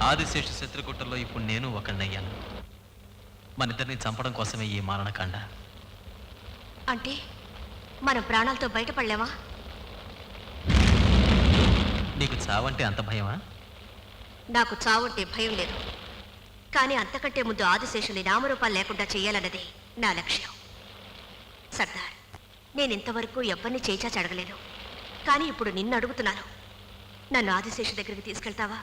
ఆదిశేషు శత్రుకుట్టలో ఇప్పుడు నేను ఒకడినయ్యాను. మనిద్దరిని చంపడం కోసమే ఈ మారణకాండ. అంటే మనం ప్రాణాలతో బయటపడలేమా? నీకు చావంటే అంత భయమా? నాకు చావంటే భయం లేదు, కానీ అంతకంటే ముందు ఆదిశేషుని నామరూపాలు లేకుండా చేయాలన్నదే నా లక్ష్యం. సర్దార్, నేను ఇంతవరకు ఎవరిని చేచాచి అడగలేదు, కానీ ఇప్పుడు నిన్ను అడుగుతున్నాను. నన్ను ఆదిశేషు దగ్గరికి తీసుకెళ్తావా?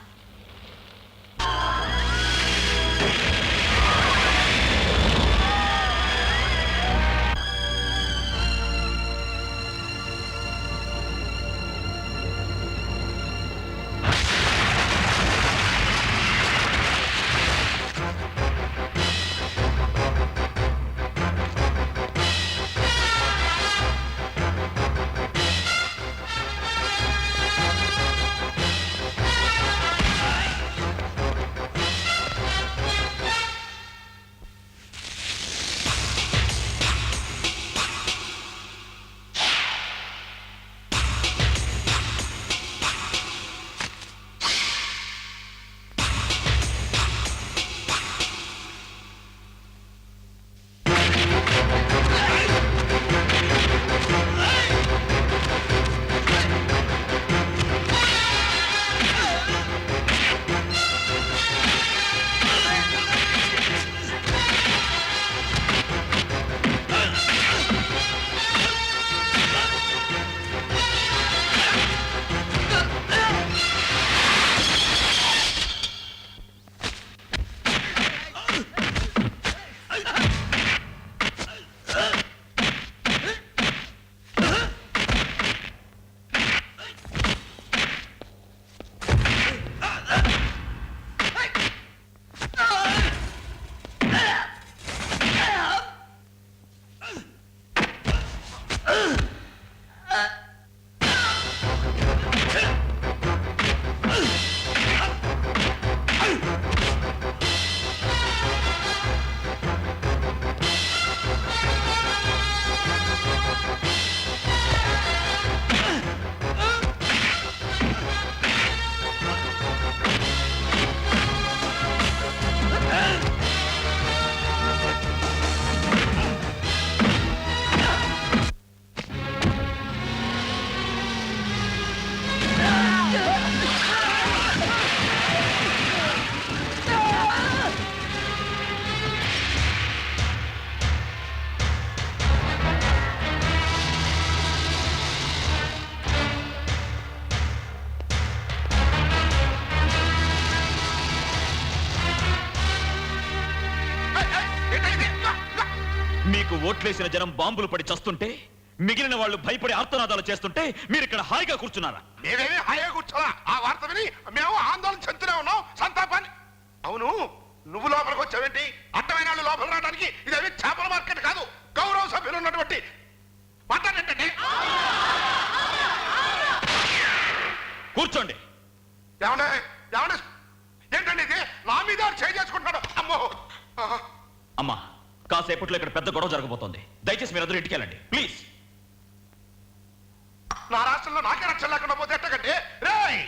మీకు ఓట్లేసిన జనం బాంబులు పడి చస్తుంటే, మిగిలిన వాళ్ళు భయపడి ఆర్తనాదాలు చేస్తుంటే మీరు ఇక్కడ హాయిగా కూర్చున్నారా? మేమేమి హాయిగా కూర్చోలా. ఆ వార్త విని మేము ఆందోళన చెందుతూనే ఉన్నాం, సంతాపాన్ని. అవును, నువ్వు లోపలికి వచ్చావేంటి? అడ్డమైన వాళ్ళు లోపల రావడానికి ఇదేమి చేపల మార్కెట్ కాదు. గౌరవ సభ్యులు ఉన్నటువంటి మాట్లాడంటే కూర్చోండి. ఏమండే ఏమండే ఏంటండి ఇది? నా మీద చేసుకుంటున్నాడు. అమ్మో అమ్మా, కాసేపట్లో ఇక్కడ పెద్ద గొడవ జరగబోతోంది. దయచేసి మీరందరూ ఇంటికి వెళ్ళండి ప్లీజ్. నా రాష్ట్రంలో నాకే రక్షణ లేకుండా పోతే ఎట్టకండి? రేయ్,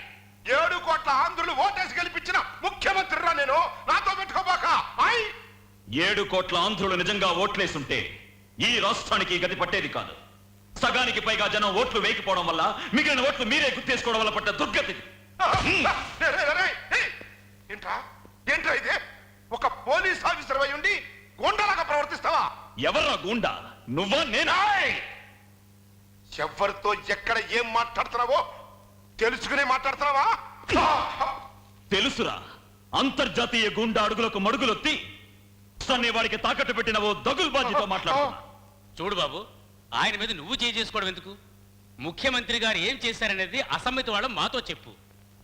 7 కోట్ల ఆంధ్రులు ఓటేసి గెలిపించిన ముఖ్యమంత్రి రా నేను. నాతో పెట్టుకోబాక. 7 కోట్ల ఆంధ్రులు నిజంగా ఓట్లేసుంటే ఈ రాష్ట్రానికి గతి పట్టేది కాదు. సగానికి పైగా జనం ఓట్లు వేయకపోవడం వల్ల మిగిలిన ఓట్లు మీరే గుర్తేసుకోవడం వల్ల పట్ట దుర్గతి. ఏంట్రా ఏంట్రా ఇది? ఒక పోలీస్ ఆఫీసర్ అయి ఉండి గూండాలాగా ప్రవర్తిస్తావా? ఎవర్రా గూండా? నువ్వా నేనా? ఎవరితో ఎక్కడ ఏం మాట్లాడుతున్నావో తెలుసుకునే మాట్లాడుతున్నావా? తెలుసురా. అంతర్జాతీయ గూండా అడుగులకు మడుగులొత్తి వాడికి తాకట్టు పెట్టిన ఓ దగుల్బాజీతో మాట్లాడుతున్నా. చూడు బాబు, ఆయన మీద నువ్వు చేసుకోవడం ఎందుకు? ముఖ్యమంత్రి గారు ఏం చేశారనేది అసమ్మతి వాళ్ళం మాతో చెప్పు.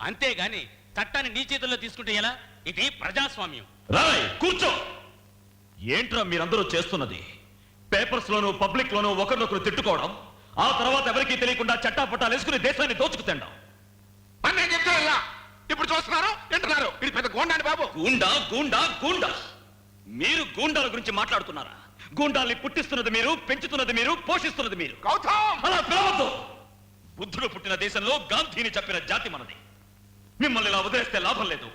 అంతేగాని చట్టాన్ని నీ చేతుల్లో తీసుకుంటే ఎలా? ఇది ప్రజాస్వామ్యం. రాయ్ కూర్చో. ఏంట్రా మీరందరూ చేస్తున్నది? పేపర్స్ లోను పబ్లిక్ లోను ఒకరినొకరు తిట్టుకోవడం, ఆ తర్వాత ఎవరికీ తెలియకుండా చట్టాపట్టాలు వేసుకుని దేశాన్ని దోచుకు తినడం. నేను చెప్తే ఇప్పుడు చూస్తున్నారు వింటున్నారు. ఇది పెద్ద గూండాని బాబు. గూండా గూండా గూండా. మీరు గూండాల గురించి మాట్లాడుతున్నారా? గూండాల్ని పుట్టిస్తున్నది మీరు, పెంచుతున్నది మీరు, పోషిస్తున్నది మీరు. గౌతమ్, అలా పిలవద్దు. బుద్ధుడు పుట్టిన దేశంలో గాంధీని చెప్పిన జాతి మనది. మిమ్మల్ని ఇలా వదిలేస్తే లాభం లేదు.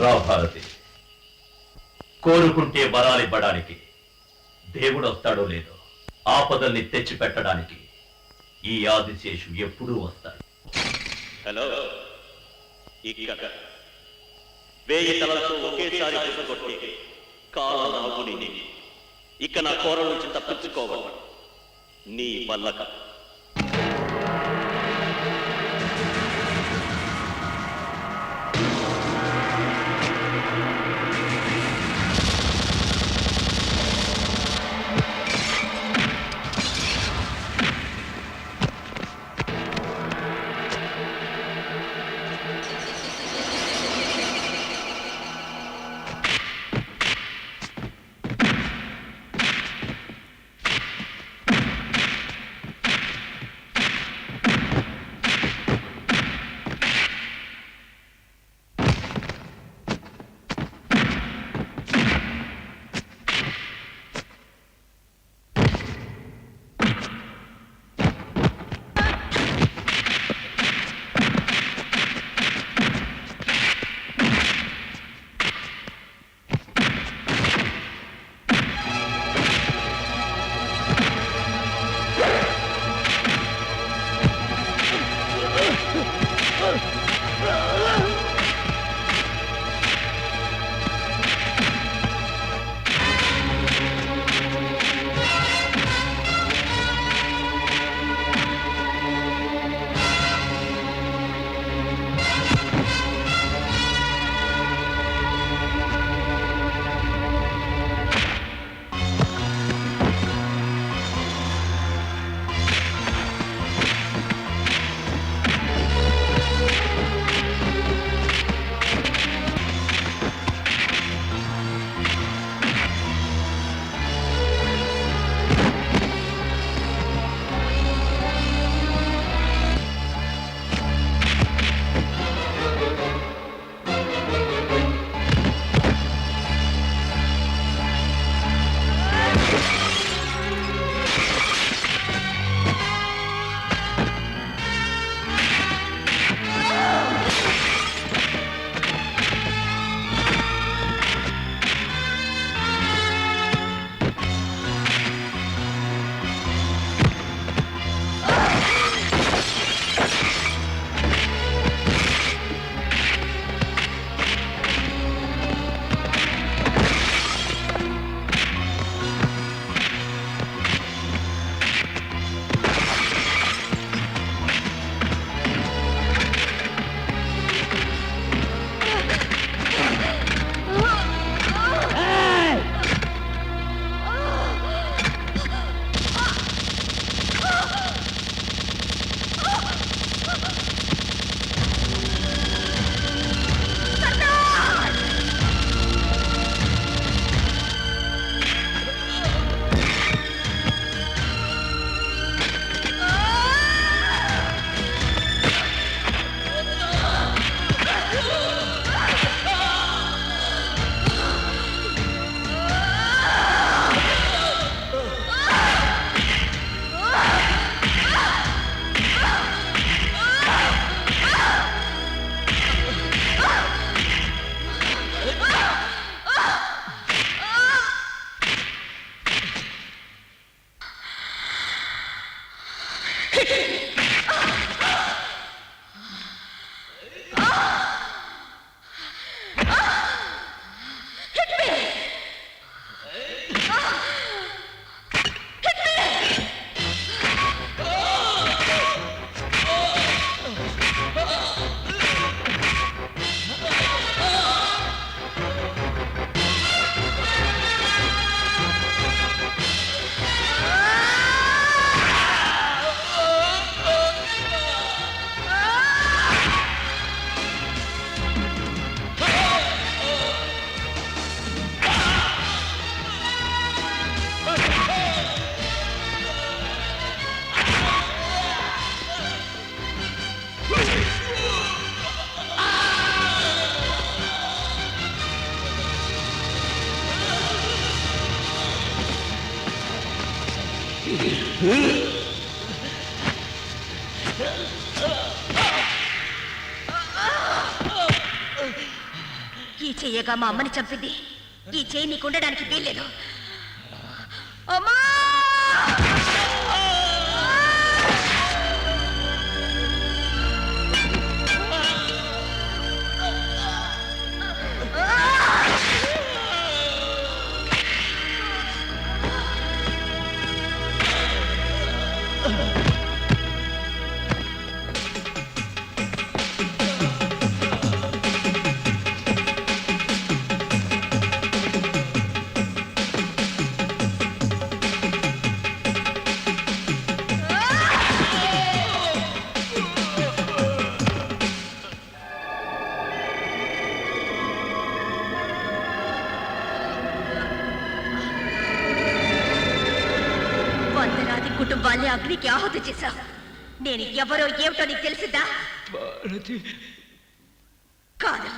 రా భారతి, కోరుకుంటే వరాలివ్వడానికి దేవుడు వస్తాడో లేదో, ఆపదల్ని తెచ్చి పెట్టడానికి ఈ ఆదిశేషు ఎప్పుడూ వస్తాడు. హలో, ఇక్కడ 1000 తలలతో ఒకేసారి బుసగొట్టే కాలనాగుని ఇక నా కోరల నుంచి తప్పించుకోవాలి. నీ వల్ల కాదు. ఈ చెయ్యగా మా అమ్మని చంపింది. ఈ చెయ్యి నీకు ఉండడానికి వీల్లేదు. అమ్మా! వందలాది కుటుంబాల్ని అగ్నికి ఆహుతి చేశావు. నేను ఎవరో ఏమిటో నీకు తెలిసిందా? కాదు,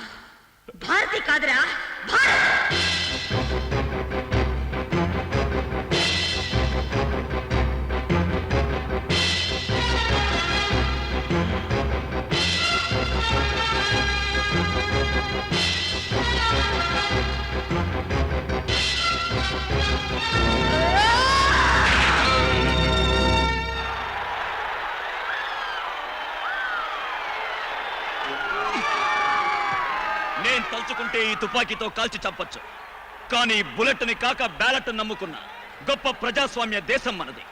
భారతి కాదురా, భారత్. నేను తలుచుకుంటే ఈ తుపాకీతో కాల్చి చంపొచ్చు, కానీ బుల్లెట్ని కాక బ్యాలెట్ నమ్ముకున్న గొప్ప ప్రజాస్వామ్య దేశం మనది.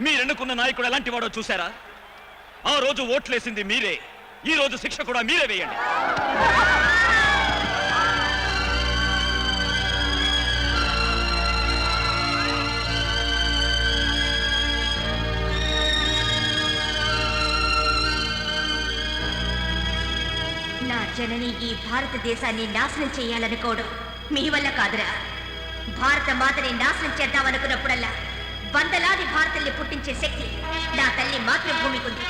మీరెన్నుకున్న నాయకుడు ఎలాంటి వాడో చూసారా? ఆ రోజు ఓట్లేసింది మీరే, ఈ రోజు శిక్ష కూడా మీరే వేయండి. నా జనని ఈ భారతదేశాన్ని నాశనం చేయాలనుకోవడం మీ వల్ల కాదురా. భారత మాతని నాశనం చేద్దామనుకున్నప్పుడల్లా వందలాది భారతల్ని పుట్టించే శక్తి నా తల్లి మాతృభూమికి ఉంది.